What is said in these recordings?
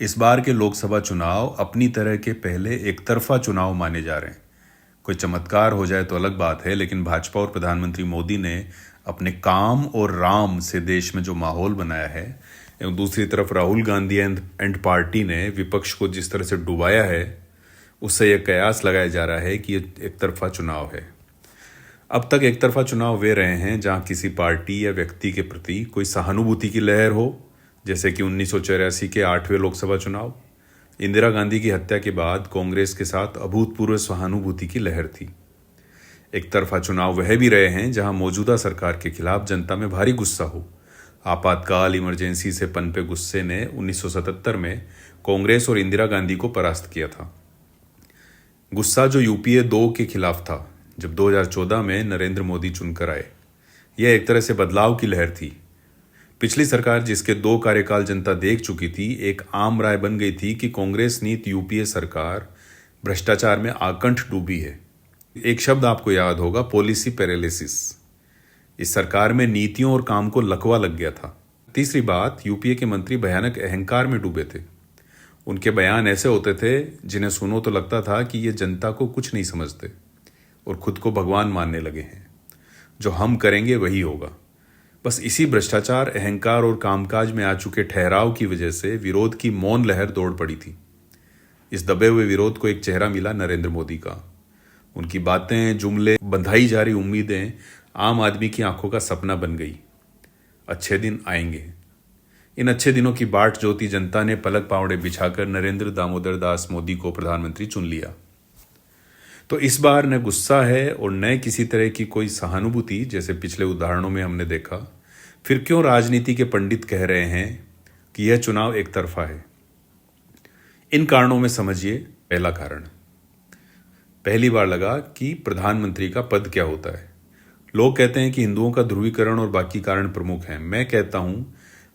इस बार के लोकसभा चुनाव अपनी तरह के पहले एकतरफा चुनाव माने जा रहे हैं। कोई चमत्कार हो जाए तो अलग बात है, लेकिन भाजपा और प्रधानमंत्री मोदी ने अपने काम और राम से देश में जो माहौल बनाया है, एवं दूसरी तरफ राहुल गांधी एंड पार्टी ने विपक्ष को जिस तरह से डुबाया है, उससे यह कयास लगाया जा रहा है कि ये एकतरफा चुनाव है। अब तक एकतरफा चुनाव वे रहे हैं जहां किसी पार्टी या व्यक्ति के प्रति कोई सहानुभूति की लहर हो, जैसे कि 1984 के 8वें लोकसभा चुनाव। इंदिरा गांधी की हत्या के बाद कांग्रेस के साथ अभूतपूर्व सहानुभूति की लहर थी। एकतरफा चुनाव वह भी रहे हैं जहां मौजूदा सरकार के खिलाफ जनता में भारी गुस्सा हो। आपातकाल इमरजेंसी से पनपे गुस्से ने 1977 में कांग्रेस और इंदिरा गांधी को परास्त किया था। गुस्सा जो यूपीए 2 के खिलाफ था, जब 2014 में नरेंद्र मोदी चुनकर आए। यह एक तरह से बदलाव की लहर थी। पिछली सरकार, जिसके 2 कार्यकाल जनता देख चुकी थी, एक आम राय बन गई थी कि कांग्रेस नीत यूपीए सरकार भ्रष्टाचार में आकंठ डूबी है। एक शब्द आपको याद होगा, पॉलिसी पैरालिसिस। इस सरकार में नीतियों और काम को लकवा लग गया था। तीसरी बात, यूपीए के मंत्री भयानक अहंकार में डूबे थे। उनके बयान ऐसे होते थे जिन्हें सुनो तो लगता था कि ये जनता को कुछ नहीं समझते और खुद को भगवान मानने लगे हैं। जो हम करेंगे वही होगा। बस इसी भ्रष्टाचार, अहंकार और कामकाज में आ चुके ठहराव की वजह से विरोध की मौन लहर दौड़ पड़ी थी। इस दबे हुए विरोध को एक चेहरा मिला, नरेंद्र मोदी का। उनकी बातें, जुमले, बंधाई जा रही उम्मीदें आम आदमी की आंखों का सपना बन गई। अच्छे दिन आएंगे। इन अच्छे दिनों की बाट जोती जनता ने पलक पावड़े बिछाकर नरेंद्र दामोदर दास मोदी को प्रधानमंत्री चुन लिया। तो इस बार न गुस्सा है और न किसी तरह की कोई सहानुभूति, जैसे पिछले उदाहरणों में हमने देखा। फिर क्यों राजनीति के पंडित कह रहे हैं कि यह चुनाव एक तरफा है? इन कारणों में समझिए। पहला कारण, पहली बार लगा कि प्रधानमंत्री का पद क्या होता है। लोग कहते हैं कि हिंदुओं का ध्रुवीकरण और बाकी कारण प्रमुख हैं। मैं कहता हूं,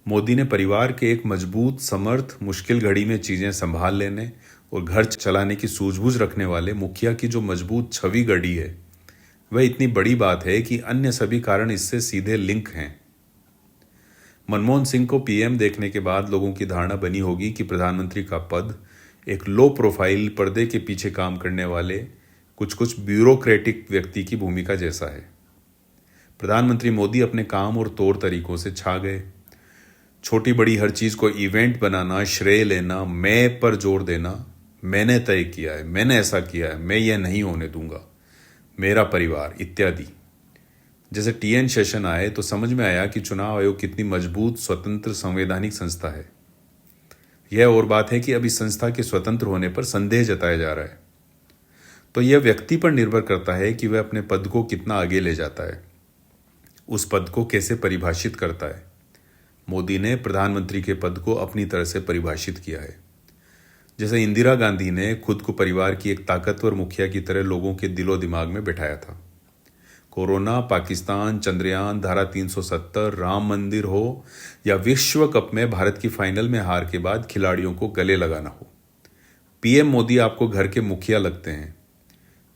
मोदी ने परिवार के एक मजबूत, समर्थ, मुश्किल घड़ी में चीजें संभाल लेने और घर चलाने की सूझबूझ रखने वाले मुखिया की जो मजबूत छवि गढ़ी है, वह इतनी बड़ी बात है कि अन्य सभी कारण इससे सीधे लिंक हैं। मनमोहन सिंह को पीएम देखने के बाद लोगों की धारणा बनी होगी कि प्रधानमंत्री का पद एक लो प्रोफाइल, पर्दे के पीछे काम करने वाले कुछ ब्यूरोक्रेटिक व्यक्ति की भूमिका जैसा है। प्रधानमंत्री मोदी अपने काम और तौर तरीकों से छा गए। छोटी बड़ी हर चीज को इवेंट बनाना, श्रेय लेना, मैं पर जोर देना, मैंने तय किया है, मैंने ऐसा किया है, मैं यह नहीं होने दूंगा, मेरा परिवार इत्यादि। जैसे टीएन शेषन आए तो समझ में आया कि चुनाव आयोग कितनी मजबूत, स्वतंत्र, संवैधानिक संस्था है। यह और बात है कि अब इस संस्था के स्वतंत्र होने पर संदेह जताया जा रहा है। तो यह व्यक्ति पर निर्भर करता है कि वह अपने पद को कितना आगे ले जाता है, उस पद को कैसे परिभाषित करता है। मोदी ने प्रधानमंत्री के पद को अपनी तरह से परिभाषित किया है। जैसे इंदिरा गांधी ने खुद को परिवार की एक ताकतवर मुखिया की तरह लोगों के दिलो दिमाग में बिठाया था। कोरोना, पाकिस्तान, चंद्रयान, धारा 370, राम मंदिर हो या विश्व कप में भारत की फाइनल में हार के बाद खिलाड़ियों को गले लगाना हो, पीएम मोदी आपको घर के मुखिया लगते हैं।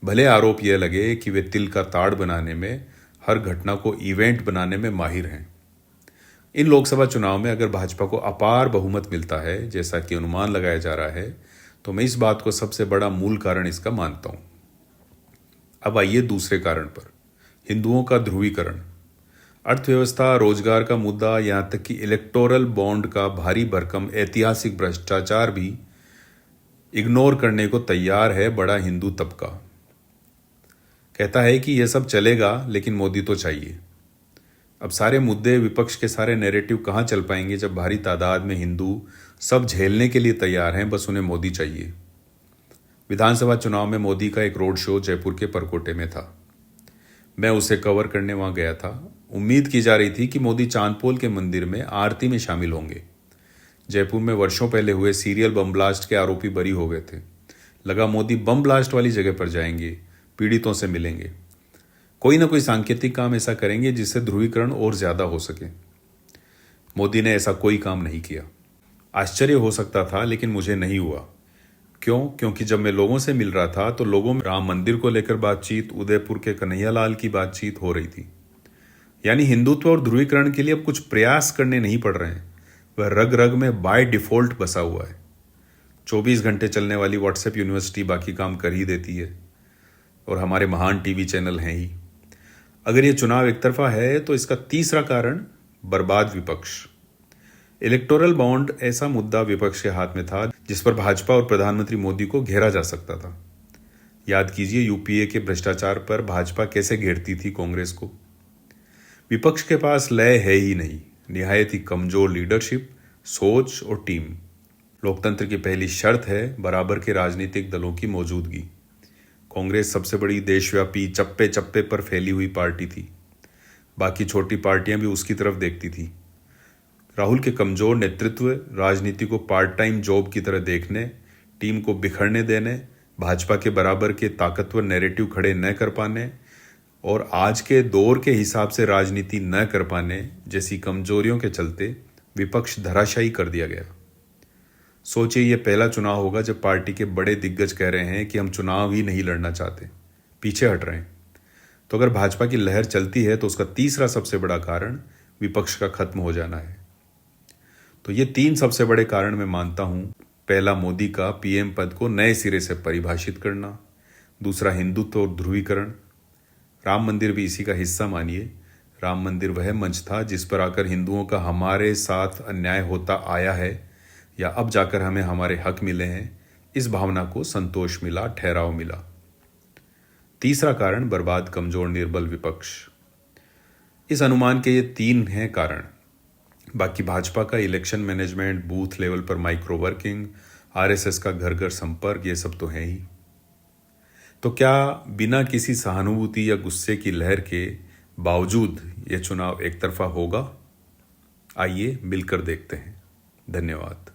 भले आरोप यह लगे कि वे तिल का ताड़ बनाने में, हर घटना को इवेंट बनाने में माहिर हैं। इन लोकसभा चुनाव में अगर भाजपा को अपार बहुमत मिलता है, जैसा कि अनुमान लगाया जा रहा है, तो मैं इस बात को सबसे बड़ा मूल कारण इसका मानता हूं। अब आइए दूसरे कारण पर, हिंदुओं का ध्रुवीकरण। अर्थव्यवस्था, रोजगार का मुद्दा, यहां तक कि इलेक्टोरल बॉन्ड का भारी भरकम ऐतिहासिक भ्रष्टाचार भी इग्नोर करने को तैयार है बड़ा हिंदू तबका। कहता है कि यह सब चलेगा लेकिन मोदी तो चाहिए। अब सारे मुद्दे, विपक्ष के सारे नैरेटिव कहां चल पाएंगे जब भारी तादाद में हिंदू सब झेलने के लिए तैयार हैं, बस उन्हें मोदी चाहिए। विधानसभा चुनाव में मोदी का एक रोड शो जयपुर के परकोटे में था। मैं उसे कवर करने वहां गया था। उम्मीद की जा रही थी कि मोदी चांदपोल के मंदिर में आरती में शामिल होंगे। जयपुर में वर्षों पहले हुए सीरियल बम ब्लास्ट के आरोपी बरी हो गए थे। लगा मोदी बम ब्लास्ट वाली जगह पर जाएंगे, पीड़ितों से मिलेंगे, कोई ना कोई सांकेतिक काम ऐसा करेंगे जिससे ध्रुवीकरण और ज्यादा हो सके। मोदी ने ऐसा कोई काम नहीं किया। आश्चर्य हो सकता था, लेकिन मुझे नहीं हुआ। क्यों? क्योंकि जब मैं लोगों से मिल रहा था तो लोगों में राम मंदिर को लेकर बातचीत, उदयपुर के कन्हैयालाल की बातचीत हो रही थी। यानी हिंदुत्व और ध्रुवीकरण के लिए अब कुछ प्रयास करने नहीं पड़ रहे हैं, वह रग रग में बाय डिफॉल्ट बसा हुआ है। 24 घंटे चलने वाली व्हाट्सएप यूनिवर्सिटी बाकी काम कर ही देती है, और हमारे महान टीवी चैनल हैं ही। अगर ये चुनाव एक तरफा है तो इसका तीसरा कारण बर्बाद विपक्ष। इलेक्टोरल बॉन्ड ऐसा मुद्दा विपक्ष के हाथ में था जिस पर भाजपा और प्रधानमंत्री मोदी को घेरा जा सकता था। याद कीजिए यूपीए के भ्रष्टाचार पर भाजपा कैसे घेरती थी कांग्रेस को। विपक्ष के पास लय है ही नहीं, निहायत ही कमजोर लीडरशिप, सोच और टीम। लोकतंत्र की पहली शर्त है बराबर के राजनीतिक दलों की मौजूदगी। कांग्रेस सबसे बड़ी देशव्यापी चप्पे चप्पे पर फैली हुई पार्टी थी, बाकी छोटी पार्टियां भी उसकी तरफ देखती थी। राहुल के कमजोर नेतृत्व, राजनीति को पार्ट टाइम जॉब की तरह देखने, टीम को बिखरने देने, भाजपा के बराबर के ताकतवर नैरेटिव खड़े न कर पाने और आज के दौर के हिसाब से राजनीति न कर पाने जैसी कमजोरियों के चलते विपक्ष धराशायी कर दिया गया। सोचिए, यह पहला चुनाव होगा जब पार्टी के बड़े दिग्गज कह रहे हैं कि हम चुनाव ही नहीं लड़ना चाहते, पीछे हट रहे हैं। तो अगर भाजपा की लहर चलती है तो उसका तीसरा सबसे बड़ा कारण विपक्ष का खत्म हो जाना है। तो ये 3 सबसे बड़े कारण मैं मानता हूं। पहला, मोदी का पीएम पद को नए सिरे से परिभाषित करना। दूसरा, हिंदुत्व और ध्रुवीकरण। राम मंदिर भी इसी का हिस्सा मानिए। राम मंदिर वह मंच था जिस पर आकर हिंदुओं का हमारे साथ अन्याय होता आया है या अब जाकर हमें हमारे हक मिले हैं, इस भावना को संतोष मिला, ठहराव मिला। तीसरा कारण बर्बाद कमजोर निर्बल विपक्ष। इस अनुमान के ये 3 हैं कारण। बाकी भाजपा का इलेक्शन मैनेजमेंट, बूथ लेवल पर माइक्रो वर्किंग, आरएसएस का घर घर संपर्क, ये सब तो है ही। तो क्या बिना किसी सहानुभूति या गुस्से की लहर के बावजूद यह चुनाव एक तरफा होगा? आइए मिलकर देखते हैं। धन्यवाद।